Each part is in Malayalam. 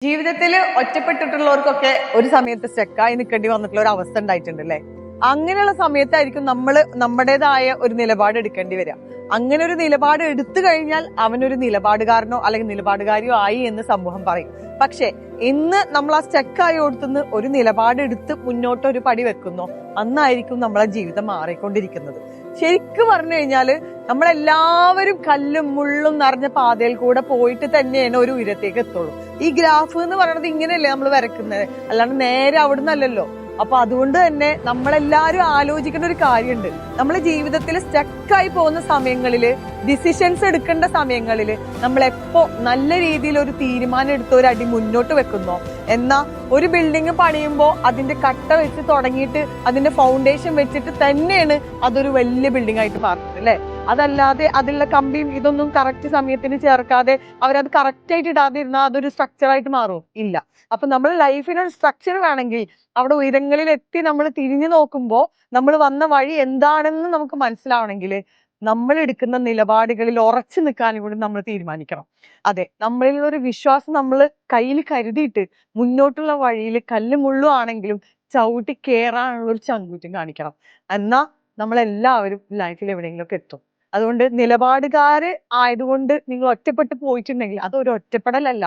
ജീവിതത്തിൽ ഒറ്റപ്പെട്ടിട്ടുള്ളവർക്കൊക്കെ ഒരു സമയത്ത് സ്റ്റക്കായി നിൽക്കേണ്ടി വന്നിട്ടുള്ള ഒരു അവസ്ഥ ഉണ്ടായിട്ടുണ്ട് അല്ലെ? അങ്ങനെയുള്ള സമയത്തായിരിക്കും നമ്മൾ നമ്മുടേതായ ഒരു നിലപാട് എടുക്കേണ്ടി വരിക. അങ്ങനെ ഒരു നിലപാട് എടുത്തു കഴിഞ്ഞാൽ അവനൊരു നിലപാടുകാരനോ അല്ലെങ്കിൽ നിലപാടുകാരിയോ ആയി എന്ന് സമൂഹം പറയും. പക്ഷെ ഇന്ന് നമ്മൾ ആ സ്റ്റക്കായി ഓടുത്തുനിന്ന് ഒരു നിലപാട് എടുത്ത് മുന്നോട്ട് ഒരു പടി വെക്കുന്നോ, അന്നായിരിക്കും നമ്മളെ ജീവിതം മാറിക്കൊണ്ടിരിക്കുന്നത്. ശരിക്കും പറഞ്ഞു കഴിഞ്ഞാല് നമ്മളെല്ലാവരും കല്ലും മുള്ളും നിറഞ്ഞ പാതയിൽ കൂടെ പോയിട്ട് തന്നെയാണ് ഒരു ഉയരത്തേക്ക് എത്തുള്ളൂ. ഈ ഗ്രാഫ് എന്ന് പറയുന്നത് ഇങ്ങനെയല്ലേ നമ്മൾ വരക്കുന്നത്, അല്ലാണ്ട് നേരെ അവിടുന്ന് അല്ലല്ലോ. അപ്പൊ അതുകൊണ്ട് തന്നെ നമ്മളെല്ലാരും ആലോചിക്കേണ്ട ഒരു കാര്യമുണ്ട്. നമ്മളെ ജീവിതത്തിൽ സ്റ്റക്കായി പോകുന്ന സമയങ്ങളില്, ഡിസിഷൻസ് എടുക്കേണ്ട സമയങ്ങളില് നമ്മൾ എപ്പോ നല്ല രീതിയിൽ ഒരു തീരുമാനം എടുത്ത് ഒരു അടി മുന്നോട്ട് വെക്കുന്നോ, എന്നാ ഒരു ബിൽഡിംഗ് പണിയുമ്പോൾ അതിന്റെ കട്ട വെച്ച് തുടങ്ങിയിട്ട് അതിന്റെ ഫൗണ്ടേഷൻ വെച്ചിട്ട് തന്നെയാണ് അതൊരു വലിയ ബിൽഡിംഗ് ആയിട്ട് മാറുന്നത് അല്ലെ? അതല്ലാതെ അതിലുള്ള കമ്പിയും ഇതൊന്നും കറക്റ്റ് സമയത്തിന് ചേർക്കാതെ അവരത് കറക്റ്റ് ആയിട്ട് ഇടാതെ ഇരുന്നാൽ അതൊരു സ്ട്രക്ചർ ആയിട്ട് മാറും ഇല്ല. അപ്പൊ നമ്മൾ ലൈഫിനൊരു സ്ട്രക്ചർ വേണമെങ്കിൽ അവിടെ ഉയരങ്ങളിൽ എത്തി നമ്മൾ തിരിഞ്ഞു നോക്കുമ്പോൾ നമ്മൾ വന്ന വഴി എന്താണെന്ന് നമുക്ക് മനസ്സിലാവണമെങ്കിൽ നമ്മൾ എടുക്കുന്ന നിലപാടുകളിൽ ഉറച്ചു നിൽക്കാനും കൂടി നമ്മൾ തീരുമാനിക്കണം. അതെ, നമ്മളിൽ ഒരു വിശ്വാസം നമ്മൾ കയ്യിൽ കരുതിയിട്ട് മുന്നോട്ടുള്ള വഴിയിൽ കല്ലും മുള്ളും ആണെങ്കിലും ചവിട്ടി കേറാനുള്ള ഒരു ചങ്കൂറ്റം കാണിക്കണം. എന്നാ നമ്മളെല്ലാവരും ലൈഫിൽ എവിടെയെങ്കിലുമൊക്കെ എത്തും. അതുകൊണ്ട് നിലപാടുകാര് ആയതുകൊണ്ട് നിങ്ങൾ ഒറ്റപ്പെട്ട് പോയിട്ടുണ്ടെങ്കിൽ അതൊരു ഒറ്റപ്പെടലല്ല,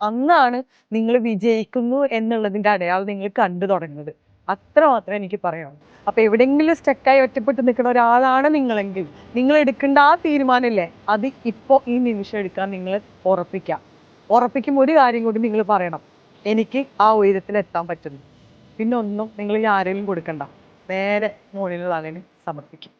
അന്നാണ് നിങ്ങൾ വിജയിക്കുന്നു എന്നുള്ളതിന്റെ അടയാളം നിങ്ങൾ കണ്ടു തുടങ്ങുന്നത്. അത്ര മാത്രമേ എനിക്ക് പറയാനുള്ളൂ. അപ്പൊ എവിടെയെങ്കിലും സ്റ്റക്കായി ഒറ്റപ്പെട്ട് നിൽക്കുന്ന ഒരാളാണ് നിങ്ങളെങ്കിൽ നിങ്ങൾ എടുക്കേണ്ട ആ തീരുമാനമില്ലേ, അത് ഇപ്പോ ഈ നിമിഷം എടുക്കാൻ നിങ്ങൾ ഉറപ്പിക്കുമ്പോൾ ഒരു കാര്യം കൂടി നിങ്ങൾ പറയണം, എനിക്ക് ആ ഉയരത്തിൽ എത്താൻ പറ്റുന്നു. പിന്നെ ഒന്നും നിങ്ങൾ ആരെങ്കിലും കൊടുക്കണ്ട, നേരെ മുകളിൽ അതിന് സമർപ്പിക്കും.